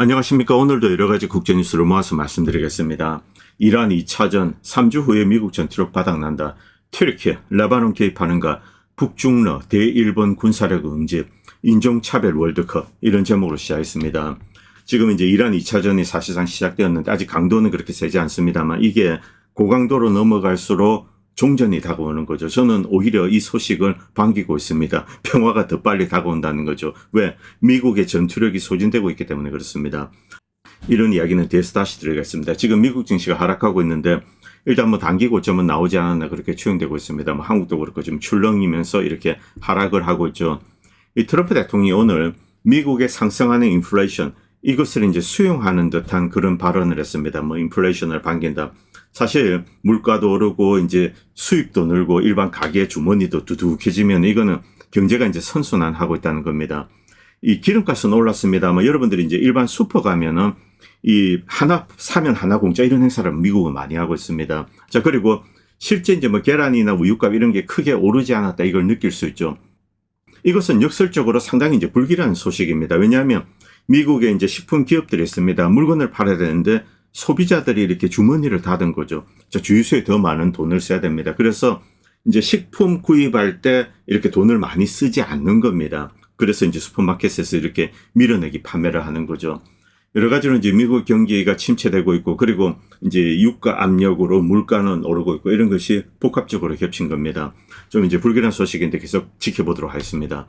안녕하십니까. 오늘도 여러가지 국제뉴스를 모아서 말씀드리겠습니다. 이란 2차전 3주 후에 미국 전투력 바닥난다. 튀르키, 레바논 개입하는가, 북중러 대일본 군사력 응집, 인종차별 월드컵, 이런 제목으로 시작했습니다. 지금 이제 이란 2차전이 사실상 시작되었는데 아직 강도는 그렇게 세지 않습니다만 이게 고강도로 넘어갈수록 종전이 다가오는 거죠. 저는 오히려 이 소식을 반기고 있습니다. 평화가 더 빨리 다가온다는 거죠. 왜? 미국의 전투력이 소진되고 있기 때문에 그렇습니다. 이런 이야기는 뒤에서 다시 드리겠습니다. 지금 미국 증시가 하락하고 있는데 일단 뭐 단기 고점은 나오지 않았나 그렇게 추정되고 있습니다. 뭐 한국도 그렇고 지금 출렁이면서 이렇게 하락을 하고 있죠. 이 트럼프 대통령이 오늘 미국의 상승하는 인플레이션, 이것을 이제 수용하는 듯한 그런 발언을 했습니다. 뭐 인플레이션을 반긴다. 사실 물가도 오르고 이제 수입도 늘고 일반 가게 주머니도 두둑해지면 이거는 경제가 이제 선순환하고 있다는 겁니다. 이 기름값은 올랐습니다만 여러분들이 이제 일반 슈퍼 가면은 이 하나 사면 하나 공짜 이런 행사를 미국은 많이 하고 있습니다. 자, 그리고 실제 이제 뭐 계란이나 우유값 이런 게 크게 오르지 않았다 이걸 느낄 수 있죠. 이것은 역설적으로 상당히 이제 불길한 소식입니다. 왜냐하면 미국에 이제 식품 기업들이 있습니다. 물건을 팔아야 되는데 소비자들이 이렇게 주머니를 닫은 거죠. 자, 주유소에 더 많은 돈을 써야 됩니다. 그래서 이제 식품 구입할 때 이렇게 돈을 많이 쓰지 않는 겁니다. 그래서 이제 슈퍼마켓에서 이렇게 밀어내기 판매를 하는 거죠. 여러 가지로 이제 미국 경기가 침체되고 있고 그리고 이제 유가 압력으로 물가는 오르고 있고 이런 것이 복합적으로 겹친 겁니다. 좀 이제 불길한 소식인데 계속 지켜보도록 하겠습니다.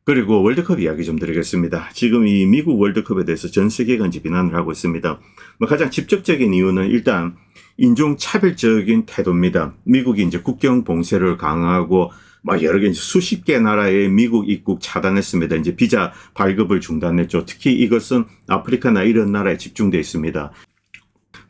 그리고 월드컵 이야기 좀 드리겠습니다. 지금 이 미국 월드컵에 대해서 전 세계가 이제 비난을 하고 있습니다. 뭐 가장 직접적인 이유는 일단 인종차별적인 태도입니다. 미국이 이제 국경 봉쇄를 강화하고 막 여러 개 이제 수십 개 나라의 미국 입국 차단했습니다. 이제 비자 발급을 중단했죠. 특히 이것은 아프리카나 이런 나라에 집중되어 있습니다.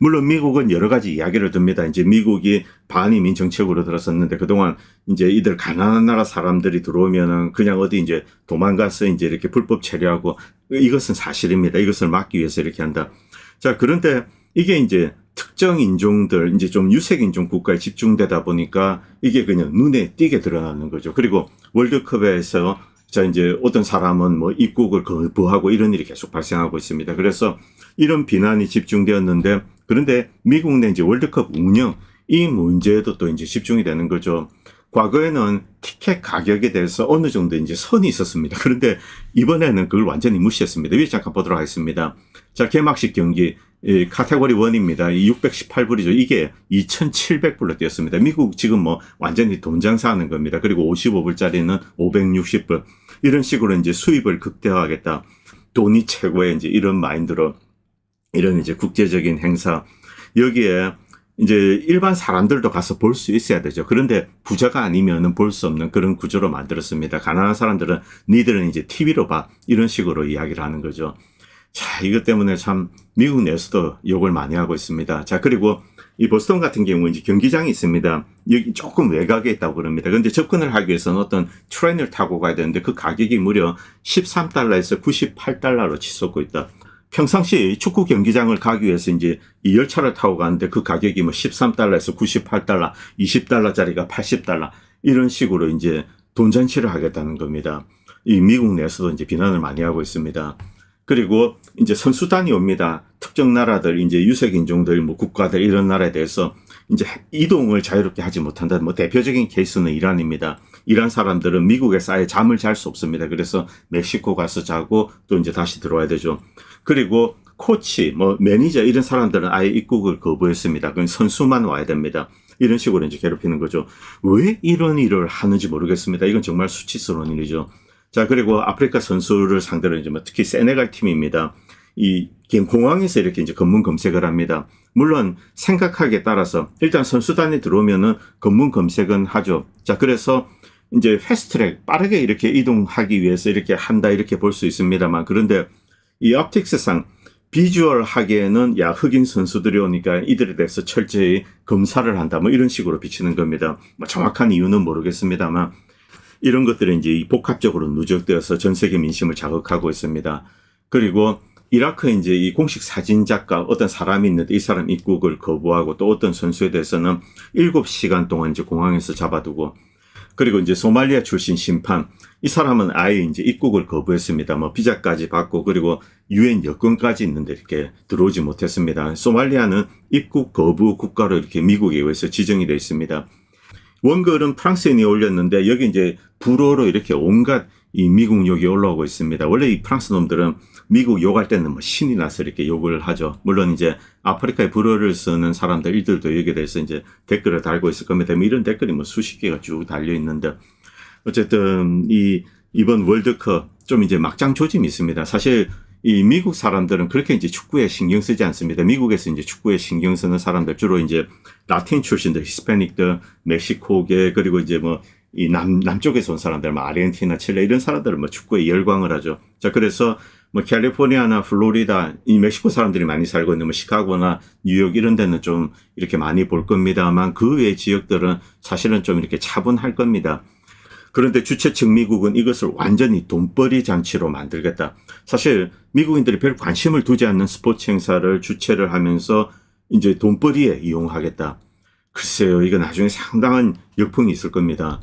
물론 미국은 여러 가지 이야기를 듭니다. 이제 미국이 반이민 정책으로 들었었는데 그동안 이제 이들 가난한 나라 사람들이 들어오면은 그냥 어디 이제 도망가서 이제 이렇게 불법 체류하고 이것은 사실입니다. 이것을 막기 위해서 이렇게 한다. 자, 그런데 이게 이제 특정 인종들, 이제 좀 유색 인종 국가에 집중되다 보니까 이게 그냥 눈에 띄게 드러나는 거죠. 그리고 월드컵에서 자, 이제 어떤 사람은 뭐 입국을 거부하고 이런 일이 계속 발생하고 있습니다. 그래서 이런 비난이 집중되었는데 그런데 미국 내 이제 월드컵 운영 이 문제에도 또 이제 집중이 되는 거죠. 과거에는 티켓 가격에 대해서 어느 정도 이제 선이 있었습니다. 그런데 이번에는 그걸 완전히 무시했습니다. 위에 잠깐 보도록 하겠습니다. 자, 개막식 경기 카테고리 1입니다. 618불이죠. 이게 2,700불로 뛰었습니다. 미국 지금 뭐 완전히 돈 장사하는 겁니다. 그리고 55불짜리는 560불. 이런 식으로 이제 수입을 극대화하겠다. 돈이 최고의 이제 이런 마인드로 이런 이제 국제적인 행사. 여기에 이제 일반 사람들도 가서 볼 수 있어야 되죠. 그런데 부자가 아니면은 볼 수 없는 그런 구조로 만들었습니다. 가난한 사람들은 니들은 이제 TV로 봐. 이런 식으로 이야기를 하는 거죠. 자, 이것 때문에 참 미국 내에서도 욕을 많이 하고 있습니다. 자, 그리고 이 보스턴 같은 경우는 이제 경기장이 있습니다. 여기 조금 외곽에 있다고 그럽니다. 그런데 접근을 하기 위해서는 어떤 트레인을 타고 가야 되는데 그 가격이 무려 13달러에서 98달러로 치솟고 있다. 평상시 축구 경기장을 가기 위해서 이제 이 열차를 타고 가는데 그 가격이 뭐 13달러에서 98달러, 20달러짜리가 80달러 이런 식으로 이제 돈잔치를 하겠다는 겁니다. 이 미국 내에서도 이제 비난을 많이 하고 있습니다. 그리고 이제 선수단이 옵니다. 특정 나라들, 이제 유색인종들, 뭐 국가들 이런 나라에 대해서 이제 이동을 자유롭게 하지 못한다. 뭐 대표적인 케이스는 이란입니다. 이란 사람들은 미국에서 아예 잠을 잘 수 없습니다. 그래서 멕시코 가서 자고 또 이제 다시 들어와야 되죠. 그리고 코치, 뭐 매니저 이런 사람들은 아예 입국을 거부했습니다. 그건 선수만 와야 됩니다. 이런 식으로 이제 괴롭히는 거죠. 왜 이런 일을 하는지 모르겠습니다. 이건 정말 수치스러운 일이죠. 자, 그리고 아프리카 선수를 상대로 이제 뭐 특히 세네갈 팀입니다. 이 공항에서 이렇게 이제 검문 검색을 합니다. 물론 생각하기에 따라서 일단 선수단이 들어오면은 검문 검색은 하죠. 자, 그래서 이제 패스트트랙 빠르게 이렇게 이동하기 위해서 이렇게 한다 이렇게 볼 수 있습니다만 그런데 이 optics상 비주얼 하기에는 야 흑인 선수들이 오니까 이들에 대해서 철저히 검사를 한다 뭐 이런 식으로 비치는 겁니다. 뭐 정확한 이유는 모르겠습니다만 이런 것들이 이제 복합적으로 누적되어서 전 세계 민심을 자극하고 있습니다. 그리고 이라크 이제 이 공식 사진 작가 어떤 사람이 있는데 이 사람 입국을 거부하고 또 어떤 선수에 대해서는 7시간 동안 이제 공항에서 잡아두고 그리고 이제 소말리아 출신 심판 이 사람은 아예 이제 입국을 거부했습니다. 뭐 비자까지 받고 그리고 유엔 여권까지 있는데 이렇게 들어오지 못했습니다. 소말리아는 입국 거부 국가로 이렇게 미국에 의해서 지정이 되어 있습니다. 원글은 프랑스인이 올렸는데 여기 이제 불어로 이렇게 온갖 이 미국 욕이 올라오고 있습니다. 원래 이 프랑스 놈들은 미국 욕할 때는 뭐 신이 나서 이렇게 욕을 하죠. 물론 이제 아프리카의 불어를 쓰는 사람들 이들도 여기에 대해서 이제 댓글을 달고 있을 겁니다. 뭐 이런 댓글이 뭐 수십 개가 쭉 달려 있는데 어쨌든 이번 월드컵 좀 이제 막장 조짐이 있습니다. 사실 이 미국 사람들은 그렇게 이제 축구에 신경 쓰지 않습니다. 미국에서 이제 축구에 신경 쓰는 사람들 주로 이제 라틴 출신들, 히스패닉들, 멕시코계 그리고 이제 뭐 이 남쪽에서 온 사람들, 뭐 아르헨티나, 칠레 이런 사람들은 뭐 축구에 열광을 하죠. 자, 그래서 뭐 캘리포니아나 플로리다, 이 멕시코 사람들이 많이 살고 있는 뭐 시카고나 뉴욕 이런 데는 좀 이렇게 많이 볼 겁니다만 그 외의 지역들은 사실은 좀 이렇게 차분할 겁니다. 그런데 주최 측 미국은 이것을 완전히 돈벌이 잔치로 만들겠다. 사실 미국인들이 별 관심을 두지 않는 스포츠 행사를 주최를 하면서 이제 돈벌이에 이용하겠다. 글쎄요, 이거 나중에 상당한 역풍이 있을 겁니다.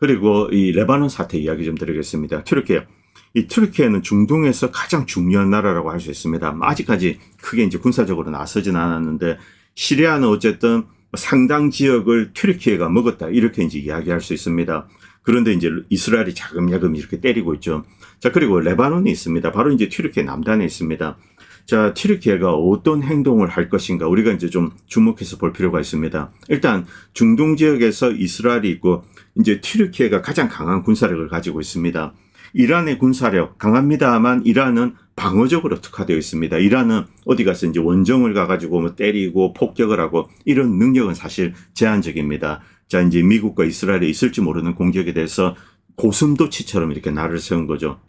그리고 이 레바논 사태 이야기 좀 드리겠습니다. 튀르키예. 이 튀르키예는 중동에서 가장 중요한 나라라고 할 수 있습니다. 아직까지 크게 이제 군사적으로 나서진 않았는데 시리아는 어쨌든 상당 지역을 튀르키예가 먹었다. 이렇게 이제 이야기할 수 있습니다. 그런데 이제 이스라엘이 자금야금 이렇게 때리고 있죠. 자, 그리고 레바논이 있습니다. 바로 이제 튀르키예 남단에 있습니다. 자, 튀르키예가 어떤 행동을 할 것인가 우리가 이제 좀 주목해서 볼 필요가 있습니다. 일단 중동 지역에서 이스라엘이 있고 이제 튀르키예가 가장 강한 군사력을 가지고 있습니다. 이란의 군사력 강합니다만 이란은 방어적으로 특화되어 있습니다. 이란은 어디 가서 이제 원정을 가가지고 뭐 때리고 폭격을 하고 이런 능력은 사실 제한적입니다. 자, 이제 미국과 이스라엘에 있을지 모르는 공격에 대해서 고슴도치처럼 이렇게 날을 세운 거죠.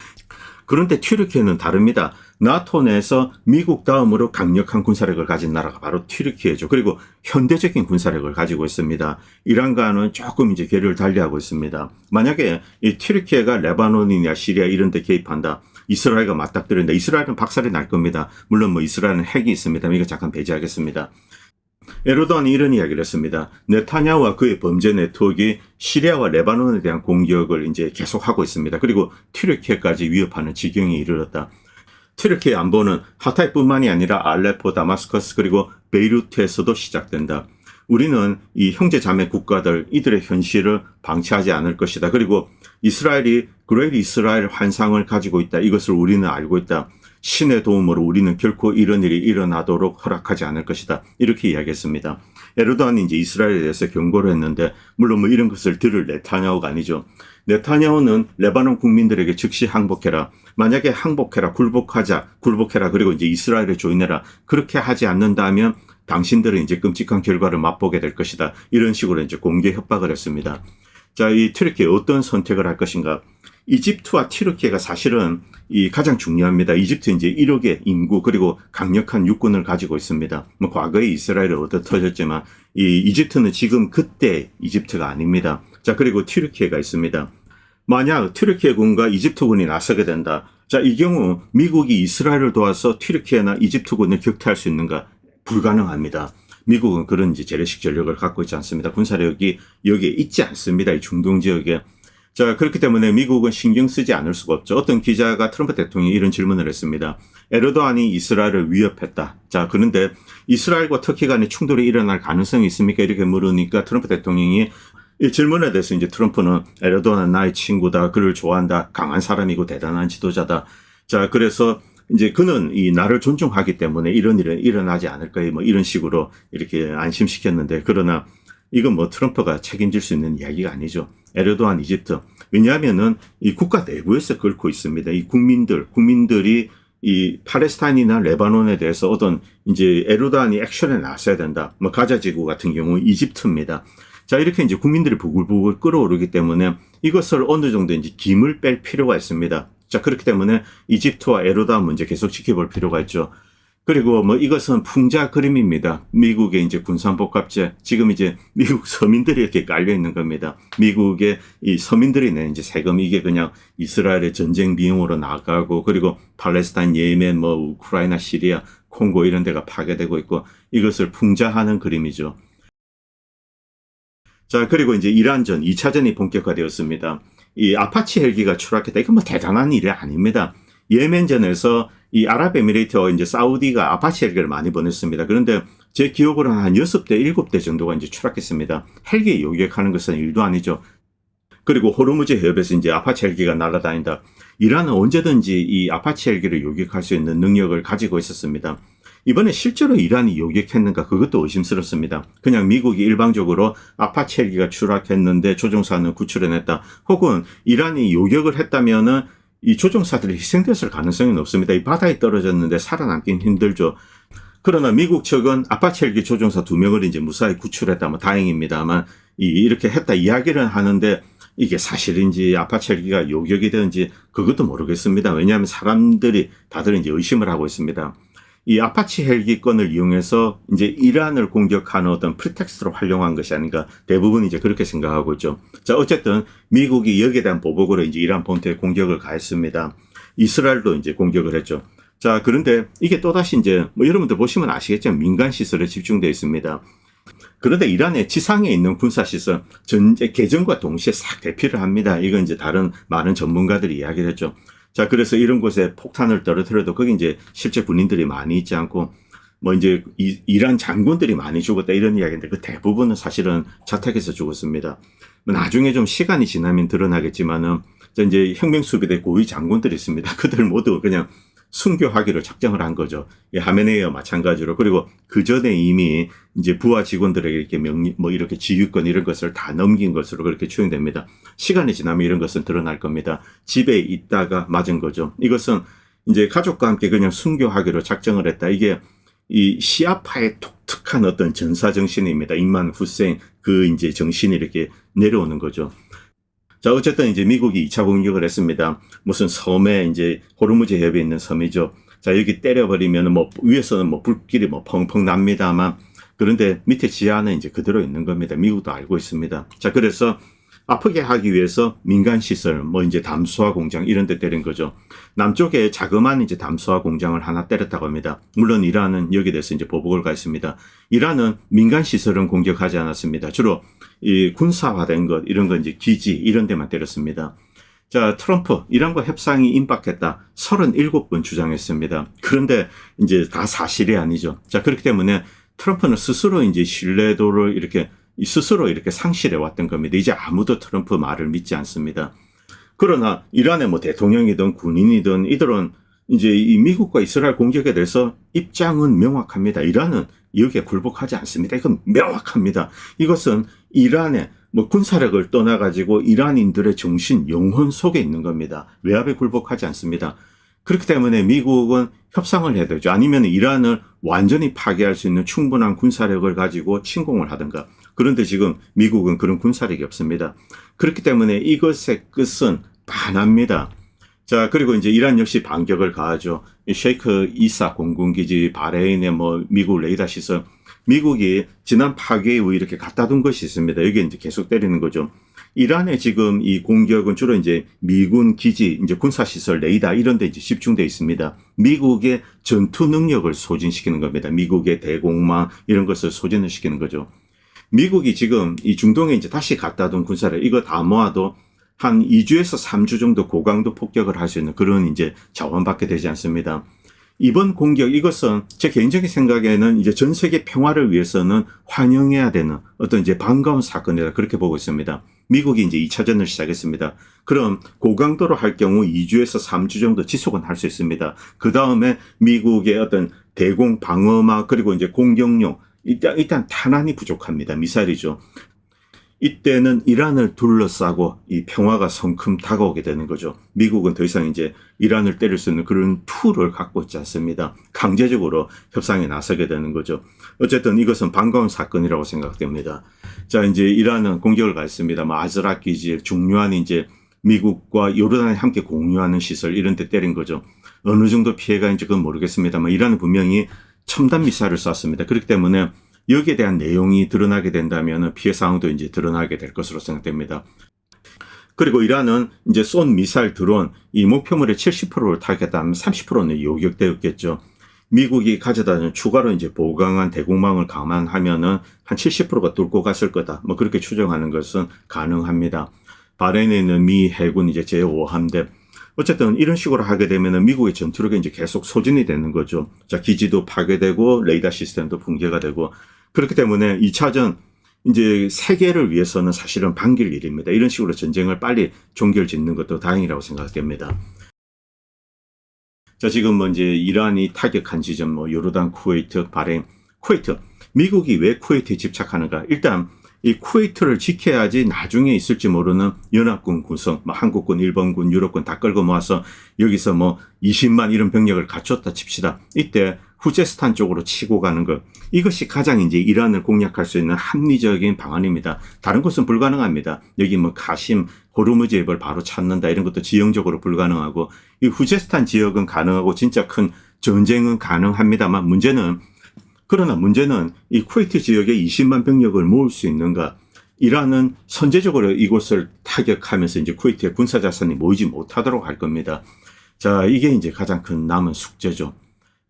그런데 튀르키예는 다릅니다. 나토 내에서 미국 다음으로 강력한 군사력을 가진 나라가 바로 튀르키예죠. 그리고 현대적인 군사력을 가지고 있습니다. 이란과는 조금 이제 궤를 달리하고 있습니다. 만약에 이 튀르키예가 레바논이나 시리아 이런 데 개입한다. 이스라엘과 맞닥뜨린다. 이스라엘은 박살이 날 겁니다. 물론 뭐 이스라엘은 핵이 있습니다. 이거 잠깐 배제하겠습니다. 에르도안이 이런 이야기를 했습니다. 네타냐후와 그의 범죄 네트워크가 시리아와 레바논에 대한 공격을 이제 계속하고 있습니다. 그리고 튀르키예까지 위협하는 지경에 이르렀다. 튀르키예 안보는 하타이뿐만이 아니라 알레포, 다마스커스 그리고 베이루트에서도 시작된다. 우리는 이 형제 자매 국가들 이들의 현실을 방치하지 않을 것이다. 그리고 이스라엘이 그레이트 이스라엘 환상을 가지고 있다. 이것을 우리는 알고 있다. 신의 도움으로 우리는 결코 이런 일이 일어나도록 허락하지 않을 것이다. 이렇게 이야기했습니다. 에르도안이 이제 이스라엘에 대해서 경고를 했는데 물론 뭐 이런 것을 들을 네타냐후가 아니죠. 네타냐후는 레바논 국민들에게 즉시 항복해라. 만약에 항복해라, 굴복해라. 그리고 이제 이스라엘에 조인해라. 그렇게 하지 않는다면 당신들은 이제 끔찍한 결과를 맛보게 될 것이다. 이런 식으로 이제 공개 협박을 했습니다. 자, 이 튀르키예 어떤 선택을 할 것인가? 이집트와 튀르키예가 사실은 이 가장 중요합니다. 이집트 이제 1억의 인구 그리고 강력한 육군을 가지고 있습니다. 뭐 과거에 이스라엘이 얻어 터졌지만 이 이집트는 지금 그때 이집트가 아닙니다. 자, 그리고 튀르키예가 있습니다. 만약 튀르키예군과 이집트군이 나서게 된다. 자, 이 경우 미국이 이스라엘을 도와서 튀르키예나 이집트군을 격퇴할 수 있는가? 불가능합니다. 미국은 그런 이제 재래식 전력을 갖고 있지 않습니다. 군사력이 여기에 있지 않습니다. 이 중동 지역에. 자, 그렇기 때문에 미국은 신경 쓰지 않을 수가 없죠. 어떤 기자가 트럼프 대통령이 이런 질문을 했습니다. 에르도안이 이스라엘을 위협했다. 자, 그런데 이스라엘과 터키 간의 충돌이 일어날 가능성이 있습니까? 이렇게 물으니까 트럼프 대통령이 이 질문에 대해서 이제 트럼프는 에르도안은 나의 친구다. 그를 좋아한다. 강한 사람이고 대단한 지도자다. 자, 그래서 이제 그는 이 나를 존중하기 때문에 이런 일은 일어나지 않을 거예요. 뭐 이런 식으로 이렇게 안심시켰는데 그러나 이건 뭐 트럼프가 책임질 수 있는 이야기가 아니죠. 에르도안 이집트. 왜냐하면은 이 국가 내부에서 끓고 있습니다. 이 국민들이 이 팔레스타인이나 레바논에 대해서 어떤 이제 에르도안이 액션에 나서야 된다. 뭐 가자 지구 같은 경우 이집트입니다. 자, 이렇게 이제 국민들이 부글부글 끓어오르기 때문에 이것을 어느 정도 이제 김을 뺄 필요가 있습니다. 자, 그렇기 때문에 이집트와 에르도안 문제 계속 지켜볼 필요가 있죠. 그리고 뭐 이것은 풍자 그림입니다. 미국의 이제 군산복합제. 지금 이제 미국 서민들이 이렇게 깔려 있는 겁니다. 미국의 이 서민들이 낸 이제 세금 이게 그냥 이스라엘의 전쟁 비용으로 나가고 그리고 팔레스타인, 예멘, 뭐 우크라이나, 시리아, 콩고 이런 데가 파괴되고 있고 이것을 풍자하는 그림이죠. 자, 그리고 이제 이란전 2차전이 본격화되었습니다. 이 아파치 헬기가 추락했다. 이건 뭐 대단한 일이 아닙니다. 예멘전에서 이 아랍에미레이트와 이제 사우디가 아파치 헬기를 많이 보냈습니다. 그런데 제 기억으로 한 6대, 7대 정도가 이제 추락했습니다. 헬기 요격하는 것은 일도 아니죠. 그리고 호르무즈 해협에서 이제 아파치 헬기가 날아다닌다. 이란은 언제든지 이 아파치 헬기를 요격할 수 있는 능력을 가지고 있었습니다. 이번에 실제로 이란이 요격했는가 그것도 의심스럽습니다. 그냥 미국이 일방적으로 아파치 헬기가 추락했는데 조종사는 구출해냈다. 혹은 이란이 요격을 했다면은 이 조종사들이 희생됐을 가능성은 없습니다. 이 바다에 떨어졌는데 살아남긴 힘들죠. 그러나 미국 측은 아파치 헬기 조종사 2명을 이제 무사히 구출했다. 뭐 다행입니다만 이렇게 했다 이야기를 하는데 이게 사실인지 아파치 헬기가 요격이 되는지 그것도 모르겠습니다. 왜냐하면 사람들이 다들 이제 의심을 하고 있습니다. 이 아파치 헬기권을 이용해서 이제 이란을 공격하는 어떤 프리텍스트로 활용한 것이 아닌가 대부분 이제 그렇게 생각하고 있죠. 자, 어쨌든 미국이 여기에 대한 보복으로 이제 이란 본토에 공격을 가했습니다. 이스라엘도 이제 공격을 했죠. 자, 그런데 이게 또다시 이제 뭐 여러분들 보시면 아시겠지만 민간 시설에 집중되어 있습니다. 그런데 이란의 지상에 있는 군사시설 전제 개전과 동시에 싹 대피를 합니다. 이건 이제 다른 많은 전문가들이 이야기를 했죠. 자, 그래서 이런 곳에 폭탄을 떨어뜨려도 거기 이제 실제 군인들이 많이 있지 않고 뭐 이제 이란 장군들이 많이 죽었다 이런 이야기인데 그 대부분은 사실은 자택에서 죽었습니다. 나중에 좀 시간이 지나면 드러나겠지만은 이제 혁명수비대 고위 장군들이 있습니다. 그들 모두 그냥 순교하기로 작정을 한 거죠. 하메네이와 마찬가지로. 그리고 그 전에 이미 이제 부하 직원들에게 이렇게 뭐 이렇게 지휘권 이런 것을 다 넘긴 것으로 그렇게 추정됩니다. 시간이 지나면 이런 것은 드러날 겁니다. 집에 있다가 맞은 거죠. 이것은 이제 가족과 함께 그냥 순교하기로 작정을 했다. 이게 이 시아파의 독특한 어떤 전사 정신입니다. 임만 후세인 그 이제 정신이 이렇게 내려오는 거죠. 자, 어쨌든 이제 미국이 2차 공격을 했습니다. 무슨 섬에 이제 호르무즈 해협에 있는 섬이죠. 자, 여기 때려버리면 뭐 위에서는 뭐 불길이 뭐 펑펑 납니다만 그런데 밑에 지하는 이제 그대로 있는 겁니다. 미국도 알고 있습니다. 자, 그래서 아프게 하기 위해서 민간 시설, 뭐 이제 담수화 공장 이런 데 때린 거죠. 남쪽에 자그마한 이제 담수화 공장을 하나 때렸다고 합니다. 물론 이란은 여기에 대해서 이제 보복을 가했습니다. 이란은 민간 시설은 공격하지 않았습니다. 주로 이 군사화된 것, 이런 거 이제 기지 이런 데만 때렸습니다. 자, 트럼프 이란과 협상이 임박했다. 37번 주장했습니다. 그런데 이제 다 사실이 아니죠. 자, 그렇기 때문에 트럼프는 스스로 이제 신뢰도를 스스로 이렇게 상실해 왔던 겁니다. 이제 아무도 트럼프 말을 믿지 않습니다. 그러나 이란의 뭐 대통령이든 군인이든 이들은 이제 이 미국과 이스라엘 공격에 대해서 입장은 명확합니다. 이란은 여기에 굴복하지 않습니다. 이건 명확합니다. 이것은 이란의 뭐 군사력을 떠나가지고 이란인들의 정신, 영혼 속에 있는 겁니다. 외압에 굴복하지 않습니다. 그렇기 때문에 미국은 협상을 해야 되죠. 아니면 이란을 완전히 파괴할 수 있는 충분한 군사력을 가지고 침공을 하든가. 그런데 지금 미국은 그런 군사력이 없습니다. 그렇기 때문에 이것의 끝은 반합니다. 자, 그리고 이제 이란 역시 반격을 가하죠. 셰이크 이사 공군기지, 바레인의 뭐 미국 레이더 시설. 미국이 지난 파괴 이후 이렇게 갖다 둔 것이 있습니다. 여기 이제 계속 때리는 거죠. 이란의 지금 이 공격은 주로 이제 미군 기지, 이제 군사시설, 레이더 이런 데 이제 집중되어 있습니다. 미국의 전투 능력을 소진시키는 겁니다. 미국의 대공망 이런 것을 소진을 시키는 거죠. 미국이 지금 이 중동에 이제 다시 갖다 둔 군사력, 이거 다 모아도 한 2주에서 3주 정도 고강도 폭격을 할 수 있는 그런 이제 자원밖에 되지 않습니다. 이번 공격, 이것은 제 개인적인 생각에는 이제 전 세계 평화를 위해서는 환영해야 되는 어떤 이제 반가운 사건이다. 그렇게 보고 있습니다. 미국이 이제 2차전을 시작했습니다. 그럼 고강도로 할 경우 2주에서 3주 정도 지속은 할 수 있습니다. 그 다음에 미국의 어떤 대공 방어막 그리고 이제 공격용, 일단 탄환이 부족합니다. 미사일이죠. 이때는 이란을 둘러싸고 이 평화가 성큼 다가오게 되는 거죠. 미국은 더 이상 이제 이란을 때릴 수 있는 그런 툴을 갖고 있지 않습니다. 강제적으로 협상에 나서게 되는 거죠. 어쨌든 이것은 반가운 사건이라고 생각됩니다. 자, 이제 이란은 공격을 가했습니다. 아즈락 기지, 중요한 이제 미국과 요르단이 함께 공유하는 시설 이런 데 때린 거죠. 어느 정도 피해가 있는지 그건 모르겠습니다만 이란은 분명히 첨단 미사일을 쐈습니다. 그렇기 때문에 여기에 대한 내용이 드러나게 된다면 피해 사항도 이제 드러나게 될 것으로 생각됩니다. 그리고 이란은 이제 쏜 미사일 드론 이 목표물의 70%를 타격했다면 30%는 요격되었겠죠. 미국이 가져다는 추가로 이제 보강한 대공망을 감안하면은 한 70%가 뚫고 갔을 거다. 뭐 그렇게 추정하는 것은 가능합니다. 바레인에 있는 미 해군 이제 제5함대. 어쨌든 이런 식으로 하게 되면은 미국의 전투력이 이제 계속 소진이 되는 거죠. 자, 기지도 파괴되고 레이더 시스템도 붕괴가 되고 그렇기 때문에 2차전 이제 세계를 위해서는 사실은 반길 일입니다. 이런 식으로 전쟁을 빨리 종결 짓는 것도 다행이라고 생각됩니다. 자, 지금 뭐 이제 이란이 타격한 지점, 뭐 요르단, 쿠웨이트, 바레인, 쿠웨이트. 미국이 왜 쿠웨이트에 집착하는가? 일단 이 쿠웨이트를 지켜야지 나중에 있을지 모르는 연합군 구성, 뭐 한국군, 일본군, 유럽군 다 끌고 모아서 여기서 뭐 20만 이런 병력을 갖췄다 칩시다. 이때 후제스탄 쪽으로 치고 가는 것. 이것이 가장 이제 이란을 공략할 수 있는 합리적인 방안입니다. 다른 곳은 불가능합니다. 여기 뭐 카심, 호르무즈앱을 바로 찾는다 이런 것도 지형적으로 불가능하고 이 후제스탄 지역은 가능하고 진짜 큰 전쟁은 가능합니다만 그러나 문제는 이 쿠웨이트 지역에 20만 병력을 모을 수 있는가? 이란은 선제적으로 이곳을 타격하면서 이제 쿠웨이트의 군사 자산이 모이지 못하도록 할 겁니다. 자, 이게 이제 가장 큰 남은 숙제죠.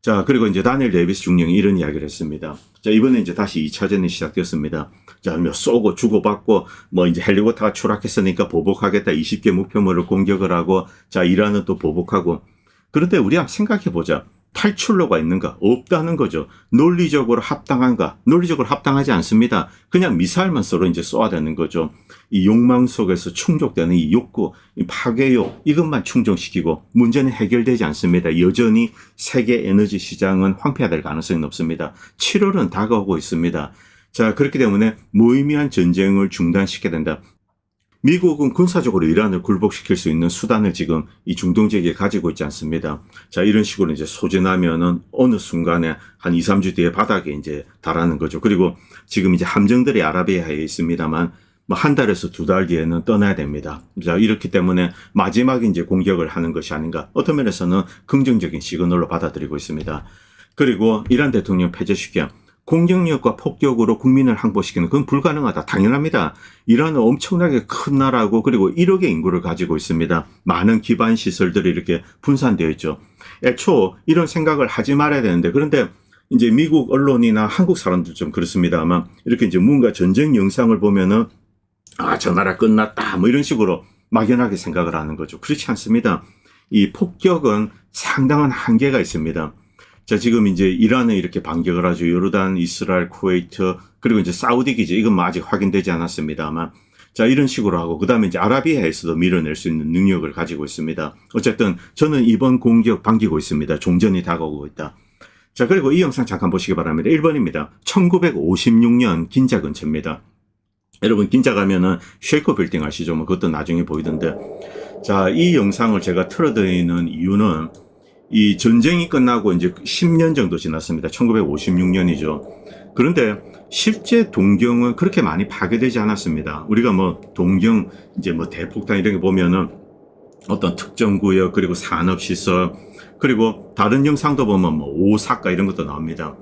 자, 그리고 이제 다니엘 데이비스 중령이 이런 이야기를 했습니다. 자, 이번에 이제 다시 2차전이 시작되었습니다. 자, 뭐 쏘고 주고받고 뭐 이제 헬리콥터가 추락했으니까 보복하겠다. 20개 목표물을 공격을 하고 자, 이란은 또 보복하고. 그런데 우리 한번 생각해 보자. 탈출로가 있는가? 없다는 거죠. 논리적으로 합당한가? 논리적으로 합당하지 않습니다. 그냥 미사일만 서로 이제 쏘아야 되는 거죠. 이 욕망 속에서 충족되는 이 욕구, 이 파괴욕, 이것만 충족시키고 문제는 해결되지 않습니다. 여전히 세계 에너지 시장은 황폐화될 가능성이 높습니다. 7월은 다가오고 있습니다. 자, 그렇기 때문에 무의미한 전쟁을 중단시켜야 된다. 미국은 군사적으로 이란을 굴복시킬 수 있는 수단을 지금 이 중동 지역에 가지고 있지 않습니다. 자, 이런 식으로 이제 소진하면은 어느 순간에 한 2, 3주 뒤에 바닥에 이제 달하는 거죠. 그리고 지금 이제 함정들이 아라비아에 있습니다만 뭐 한 달에서 2달 뒤에는 떠나야 됩니다. 자, 이렇기 때문에 마지막에 이제 공격을 하는 것이 아닌가. 어떤 면에서는 긍정적인 시그널로 받아들이고 있습니다. 그리고 이란 대통령 폐쇄시켜 공격력과 폭격으로 국민을 항복시키는 그건 불가능하다. 당연합니다. 이란은 엄청나게 큰 나라고 그리고 1억의 인구를 가지고 있습니다. 많은 기반 시설들이 이렇게 분산되어 있죠. 애초 이런 생각을 하지 말아야 되는데 그런데 이제 미국 언론이나 한국 사람들 좀 그렇습니다만 이렇게 이제 뭔가 전쟁 영상을 보면은 아, 저 나라 끝났다. 뭐 이런 식으로 막연하게 생각을 하는 거죠. 그렇지 않습니다. 이 폭격은 상당한 한계가 있습니다. 자, 지금 이제 이란에 이렇게 반격을 하죠. 요르단, 이스라엘, 쿠웨이트, 그리고 이제 사우디 기지, 이건 뭐 아직 확인되지 않았습니다만. 자, 이런 식으로 하고, 그 다음에 이제 아라비아에서도 밀어낼 수 있는 능력을 가지고 있습니다. 어쨌든 저는 이번 공격 반기고 있습니다. 종전이 다가오고 있다. 자, 그리고 이 영상 잠깐 보시기 바랍니다. 1번입니다. 1956년 긴자 근처입니다. 여러분, 긴자 가면은 쉐이커 빌딩 아시죠? 뭐 그것도 나중에 보이던데. 자, 이 영상을 제가 틀어드리는 이유는 이 전쟁이 끝나고 이제 10년 정도 지났습니다. 1956년이죠. 그런데 실제 동경은 그렇게 많이 파괴되지 않았습니다. 우리가 뭐 동경 이제 뭐 대폭탄 이런 게 보면은 어떤 특정 구역 그리고 산업시설 그리고 다른 영상도 보면 뭐 오사카 이런 것도 나옵니다.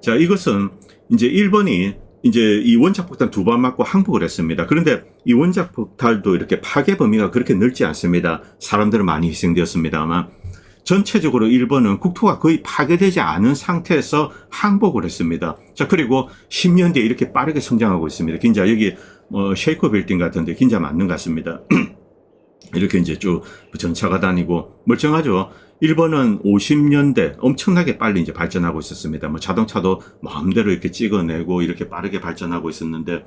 자, 이것은 이제 일본이 이제 이 원자폭탄 2발 맞고 항복을 했습니다. 그런데 이 원자폭탄도 이렇게 파괴 범위가 그렇게 넓지 않습니다. 사람들은 많이 희생되었습니다만 전체적으로 일본은 국토가 거의 파괴되지 않은 상태에서 항복을 했습니다. 자, 그리고 10년 뒤에 이렇게 빠르게 성장하고 있습니다. 긴자 여기 뭐 쉐이커 빌딩 같은데 긴자 맞는 것 같습니다. 이렇게 이제 쭉 전차가 다니고 멀쩡하죠. 일본은 50년대 엄청나게 빨리 이제 발전하고 있었습니다. 뭐 자동차도 마음대로 이렇게 찍어내고 이렇게 빠르게 발전하고 있었는데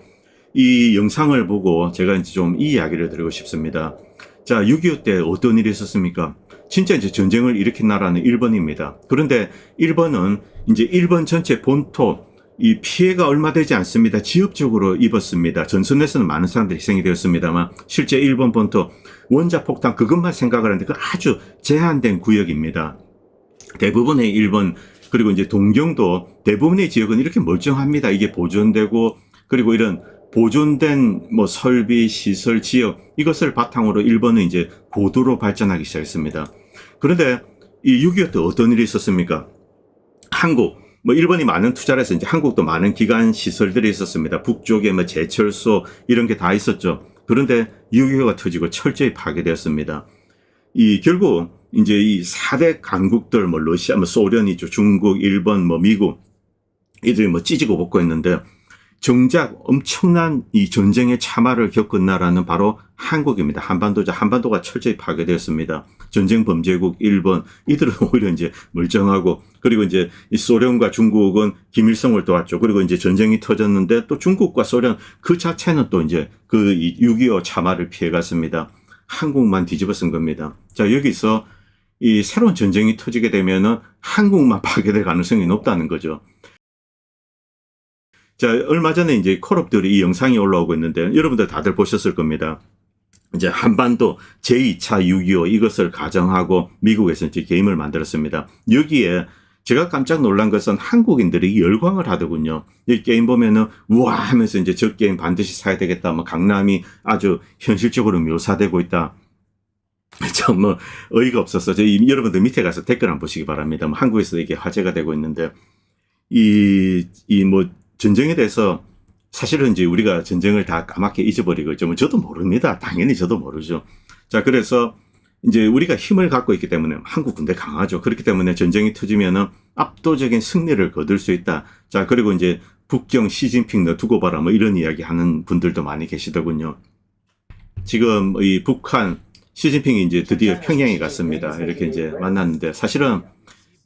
이 영상을 보고 제가 이제 좀 이 이야기를 드리고 싶습니다. 자, 6.25 때 어떤 일이 있었습니까? 진짜 이제 전쟁을 일으킨 나라는 일본입니다. 그런데 일본은 이제 일본 전체 본토 이 피해가 얼마 되지 않습니다. 지역적으로 입었습니다. 전선에서는 많은 사람들이 희생이 되었습니다만 실제 일본 본토 원자폭탄 그것만 생각을 하는데 그 아주 제한된 구역입니다. 대부분의 일본 그리고 이제 동경도 대부분의 지역은 이렇게 멀쩡합니다. 이게 보존되고 그리고 이런 보존된 뭐 설비, 시설, 지역 이것을 바탕으로 일본은 이제 고도로 발전하기 시작했습니다. 그런데 이 6.25 때 어떤 일이 있었습니까? 한국, 뭐 일본이 많은 투자를 해서 이제 한국도 많은 기관 시설들이 있었습니다. 북쪽에 뭐 제철소 이런 게 다 있었죠. 그런데 6.25가 터지고 철저히 파괴되었습니다. 이 결국 이제 이 4대 강국들, 뭐 러시아, 뭐 소련이죠. 중국, 일본, 뭐 미국, 이들이 뭐 찢고 볶고 있는데, 정작 엄청난 이 전쟁의 참화를 겪은 나라는 바로 한국입니다. 한반도가 철저히 파괴되었습니다. 전쟁 범죄국 일본, 이들은 오히려 이제 멀쩡하고, 그리고 이제 이 소련과 중국은 김일성을 도왔죠. 그리고 이제 전쟁이 터졌는데 또 중국과 소련 그 자체는 또 이제 그 6.25 참화를 피해갔습니다. 한국만 뒤집어 쓴 겁니다. 자, 여기서 이 새로운 전쟁이 터지게 되면은 한국만 파괴될 가능성이 높다는 거죠. 자, 얼마 전에 이제 콜옵들이 이 영상이 올라오고 있는데 여러분들 다들 보셨을 겁니다. 이제 한반도 제2차 6.25 이것을 가정하고 미국에서 이제 게임을 만들었습니다. 여기에 제가 깜짝 놀란 것은 한국인들이 열광을 하더군요. 이 게임 보면은 우와 하면서 이제 저 게임 반드시 사야 되겠다. 뭐 강남이 아주 현실적으로 묘사되고 있다. 참 뭐 어이가 없어서 여러분들 밑에 가서 댓글 한번 보시기 바랍니다. 뭐 한국에서 이게 화제가 되고 있는데 뭐 전쟁에 대해서 사실은 이제 우리가 전쟁을 다 까맣게 잊어버리고 있죠. 뭐 저도 모릅니다. 당연히 저도 모르죠. 자, 그래서 이제 우리가 힘을 갖고 있기 때문에 한국 군대 강하죠. 그렇기 때문에 전쟁이 터지면은 압도적인 승리를 거둘 수 있다. 자, 그리고 이제 북경 시진핑 너 두고 봐라 뭐 이런 이야기 하는 분들도 많이 계시더군요. 지금 이 북한 시진핑이 이제 드디어 평양에 갔습니다. 이렇게 이제 만났는데 사실은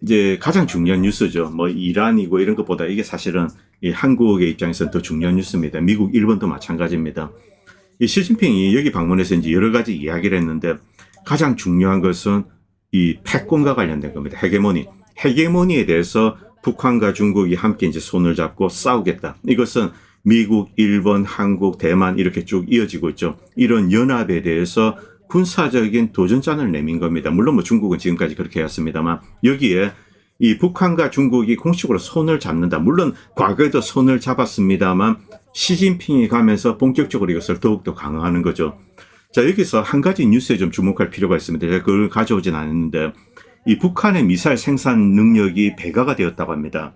이제 가장 중요한 뉴스죠. 뭐 이란이고 이런 것보다 이게 사실은 이 한국의 입장에서는 더 중요한 뉴스입니다. 미국, 일본도 마찬가지입니다. 이 시진핑이 여기 방문해서 이제 여러 가지 이야기를 했는데 가장 중요한 것은 이 패권과 관련된 겁니다. 헤게모니에 대해서 북한과 중국이 함께 이제 손을 잡고 싸우겠다. 이것은 미국, 일본, 한국, 대만 이렇게 쭉 이어지고 있죠. 이런 연합에 대해서 군사적인 도전장을 내민 겁니다. 물론 뭐 중국은 지금까지 그렇게 해왔습니다만 여기에 이 북한과 중국이 공식으로 손을 잡는다. 물론 과거에도 손을 잡았습니다만 시진핑이 가면서 본격적으로 이것을 더욱더 강화하는 거죠. 자, 여기서 한 가지 뉴스에 좀 주목할 필요가 있습니다. 제가 그걸 가져오진 않았는데 이 북한의 미사일 생산 능력이 배가가 되었다고 합니다.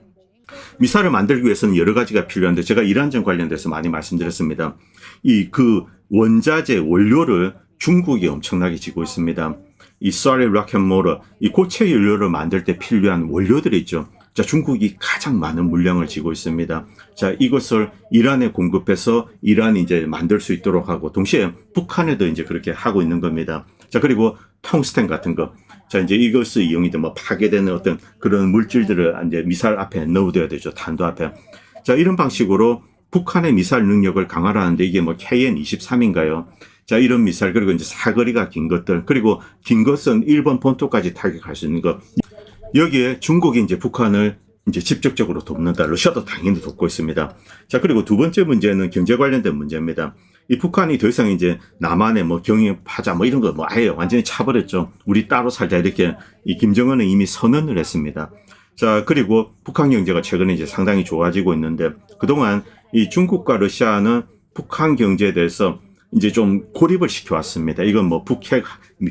미사일을 만들기 위해서는 여러 가지가 필요한데 제가 이란전 관련돼서 많이 말씀드렸습니다. 그 원자재 원료를 중국이 엄청나게 지고 있습니다. 이 solid rocket motor, 이 고체 연료를 만들 때 필요한 원료들이 있죠. 자, 중국이 가장 많은 물량을 지고 있습니다. 자, 이것을 이란에 공급해서 이란이 이제 만들 수 있도록 하고 동시에 북한에도 이제 그렇게 하고 있는 겁니다. 자, 그리고 텅스텐 같은 거. 자, 이제 이것을 이용해서 뭐 파괴되는 어떤 그런 물질들을 이제 미사일 앞에 넣어둬야 되죠. 탄도 앞에. 자, 이런 방식으로 북한의 미사일 능력을 강화하는데 이게 뭐 KN-23인가요? 자, 이런 미사일, 그리고 이제 사거리가 긴 것들, 그리고 긴 것은 일본 본토까지 타격할 수 있는 것. 여기에 중국이 이제 북한을 이제 직접적으로 돕는다. 러시아도 당연히 돕고 있습니다. 자, 그리고 두 번째 문제는 경제 관련된 문제입니다. 이 북한이 더 이상 이제 남한에 뭐 경협하자 뭐 이런 거 뭐 아예 완전히 차버렸죠. 우리 따로 살자 이렇게 이 김정은은 이미 선언을 했습니다. 자, 그리고 북한 경제가 최근에 이제 상당히 좋아지고 있는데 그동안 이 중국과 러시아는 북한 경제에 대해서 이제 좀 고립을 시켜왔습니다. 이건 뭐 북핵,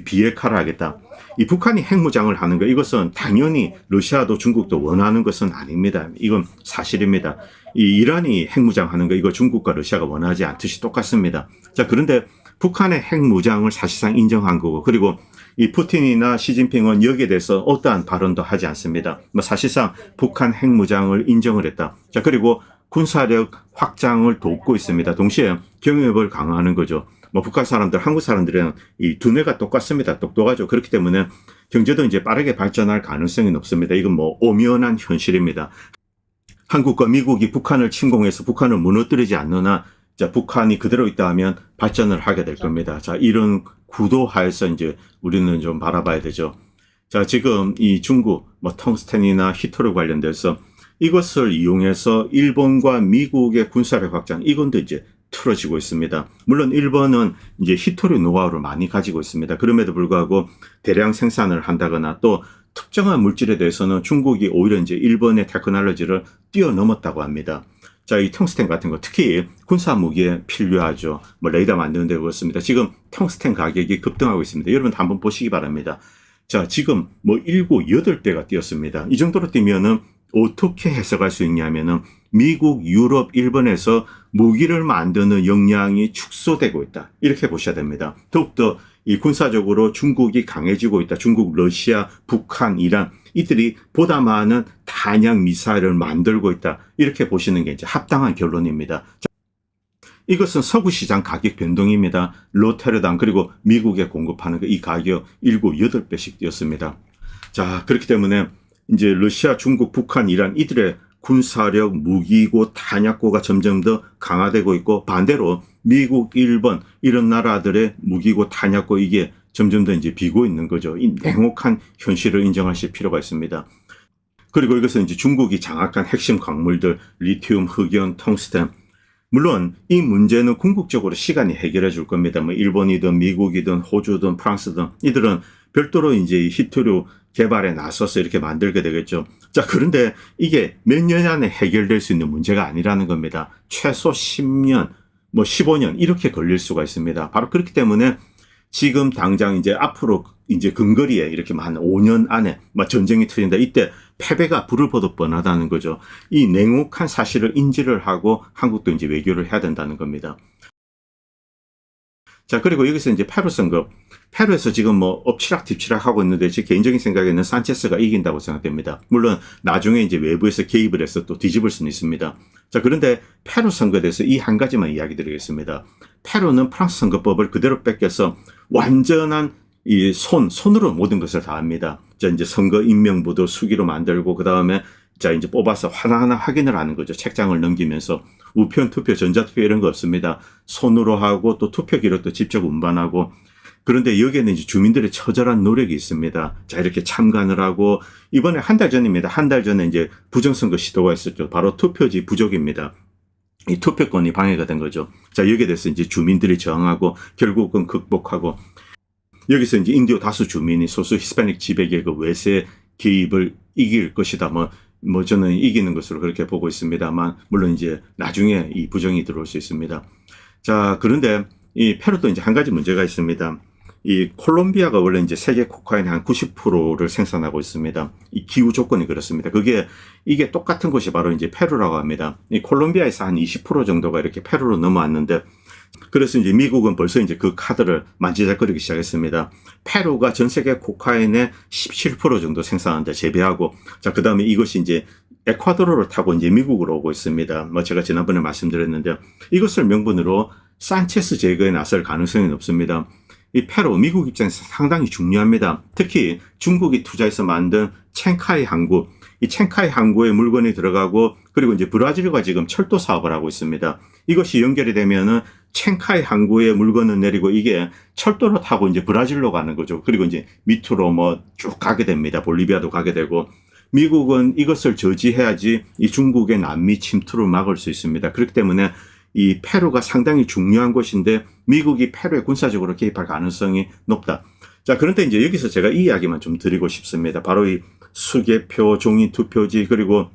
비핵화를 하겠다. 이 북한이 핵무장을 하는 거 이것은 당연히 러시아도 중국도 원하는 것은 아닙니다. 이건 사실입니다. 이 이란이 핵무장하는 거 이거 중국과 러시아가 원하지 않듯이 똑같습니다. 자, 그런데 북한의 핵무장을 사실상 인정한 거고 그리고 이 푸틴이나 시진핑은 여기에 대해서 어떠한 발언도 하지 않습니다. 뭐 사실상 북한 핵무장을 인정을 했다. 자, 그리고 군사력 확장을 돕고 있습니다. 동시에 경협을 강화하는 거죠. 뭐 북한 사람들, 한국 사람들은 이 두뇌가 똑같습니다. 똑똑하죠. 그렇기 때문에 경제도 이제 빠르게 발전할 가능성이 높습니다. 이건 뭐 오묘한 현실입니다. 한국과 미국이 북한을 침공해서 북한을 무너뜨리지 않는 한 자, 북한이 그대로 있다 하면 발전을 하게 될 겁니다. 자, 이런 구도 하에서 이제 우리는 좀 바라봐야 되죠. 자, 지금 이 중국 뭐 텅스텐이나 히토류 관련돼서 이것을 이용해서 일본과 미국의 군사력 확장, 이건도 이제 틀어지고 있습니다. 물론 일본은 이제 히토류 노하우를 많이 가지고 있습니다. 그럼에도 불구하고 대량 생산을 한다거나 또 특정한 물질에 대해서는 중국이 오히려 이제 일본의 테크놀로지를 뛰어넘었다고 합니다. 자, 이 텅스텐 같은 거 특히 군사 무기에 필요하죠. 뭐 레이더 만드는 데 그렇습니다. 지금 텅스텐 가격이 급등하고 있습니다. 여러분 한번 보시기 바랍니다. 자, 지금 뭐 7, 8배가 뛰었습니다. 이 정도로 뛰면은 어떻게 해석할 수 있냐면은 미국, 유럽, 일본에서 무기를 만드는 역량이 축소되고 있다. 이렇게 보셔야 됩니다. 더욱더 이 군사적으로 중국이 강해지고 있다. 중국, 러시아, 북한, 이란 이들이 보다 많은 단약 미사일을 만들고 있다. 이렇게 보시는 게 이제 합당한 결론입니다. 이것은 서구 시장 가격 변동입니다. 로테르담 그리고 미국에 공급하는 이 가격 7, 8배씩 뛰었습니다. 자, 그렇기 때문에 이제 러시아, 중국, 북한, 이란 이들의 군사력, 무기고 탄약고가 점점 더 강화되고 있고 반대로 미국, 일본 이런 나라들의 무기고 탄약고 이게 점점 더 이제 비고 있는 거죠. 이 냉혹한 현실을 인정하실 필요가 있습니다. 그리고 이것은 이제 중국이 장악한 핵심 광물들 리튬, 흑연, 텅스텐 물론 이 문제는 궁극적으로 시간이 해결해 줄 겁니다. 뭐 일본이든 미국이든 호주든 프랑스든 이들은 별도로 이제 히토류 개발에 나서서 이렇게 만들게 되겠죠. 자, 그런데 이게 몇 년 안에 해결될 수 있는 문제가 아니라는 겁니다. 최소 10년, 뭐 15년 이렇게 걸릴 수가 있습니다. 바로 그렇기 때문에 지금 당장 이제 앞으로 이제 근거리에 이렇게 한 5년 안에 막 전쟁이 터진다. 이때 패배가 불을 보듯 뻔하다는 거죠. 이 냉혹한 사실을 인지를 하고 한국도 이제 외교를 해야 된다는 겁니다. 자, 그리고 여기서 이제 페루 선거. 페루에서 지금 뭐 엎치락뒤치락 하고 있는데 제 개인적인 생각에는 산체스가 이긴다고 생각됩니다. 물론 나중에 이제 외부에서 개입을 해서 또 뒤집을 수는 있습니다. 자, 그런데 페루 선거에 대해서 이 한 가지만 이야기 드리겠습니다. 페루는 프랑스 선거법을 그대로 뺏겨서 완전한 이 손으로 모든 것을 다 합니다. 자, 이제 선거 임명부도 수기로 만들고, 그 다음에 자, 이제 뽑아서 하나하나 확인을 하는 거죠. 책장을 넘기면서. 우편 투표, 전자투표 이런 거 없습니다. 손으로 하고 또 투표 기록도 직접 운반하고. 그런데 여기에는 이제 주민들의 처절한 노력이 있습니다. 자, 이렇게 참관을 하고, 이번에 한 달 전입니다. 한 달 전에 이제 부정선거 시도가 있었죠. 바로 투표지 부족입니다. 이 투표권이 방해가 된 거죠. 자, 여기에 대해서 이제 주민들이 저항하고, 결국은 극복하고, 여기서 이제 인디오 다수 주민이 소수 히스패닉 지배계의 그 외세 개입을 이길 것이다. 뭐 저는 이기는 것으로 그렇게 보고 있습니다만, 물론 이제 나중에 이 부정이 들어올 수 있습니다. 자, 그런데 이 페루도 이제 한 가지 문제가 있습니다. 이 콜롬비아가 원래 이제 세계 코카인의 한 90%를 생산하고 있습니다. 이 기후 조건이 그렇습니다. 이게 똑같은 곳이 바로 이제 페루라고 합니다. 이 콜롬비아에서 한 20% 정도가 이렇게 페루로 넘어왔는데, 그래서 이제 미국은 벌써 이제 그 카드를 만지작거리기 시작했습니다. 페루가 전 세계 코카인의 17% 정도 생산하는데 재배하고, 자, 그 다음에 이것이 이제 에콰도르를 타고 이제 미국으로 오고 있습니다. 뭐 제가 지난번에 말씀드렸는데, 이것을 명분으로 산체스 제거에 나설 가능성이 높습니다. 이 페루, 미국 입장에서 상당히 중요합니다. 특히 중국이 투자해서 만든 첸카이 항구, 이 첸카이 항구에 물건이 들어가고, 그리고 이제 브라질과 지금 철도 사업을 하고 있습니다. 이것이 연결이 되면은 첸카이 항구에 물건을 내리고 이게 철도로 타고 이제 브라질로 가는 거죠. 그리고 이제 밑으로 뭐 쭉 가게 됩니다. 볼리비아도 가게 되고, 미국은 이것을 저지해야지 이 중국의 남미 침투를 막을 수 있습니다. 그렇기 때문에 이 페루가 상당히 중요한 곳인데 미국이 페루에 군사적으로 개입할 가능성이 높다. 자, 그런데 이제 여기서 제가 이 이야기만 좀 드리고 싶습니다. 바로 이 수개표, 종이 투표지, 그리고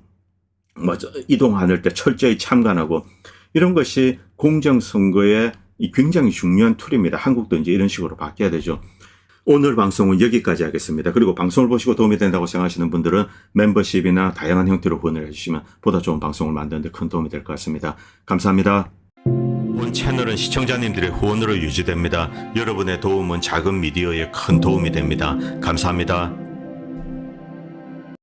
뭐 이동하는 때 철저히 참관하고, 이런 것이 공정선거에 굉장히 중요한 툴입니다. 한국도 이제 이런 식으로 바뀌어야 되죠. 오늘 방송은 여기까지 하겠습니다. 그리고 방송을 보시고 도움이 된다고 생각하시는 분들은 멤버십이나 다양한 형태로 후원을 해주시면 보다 좋은 방송을 만드는 데 큰 도움이 될 것 같습니다. 감사합니다. 본 채널은 시청자님들의 후원으로 유지됩니다. 여러분의 도움은 작은 미디어에 큰 도움이 됩니다. 감사합니다.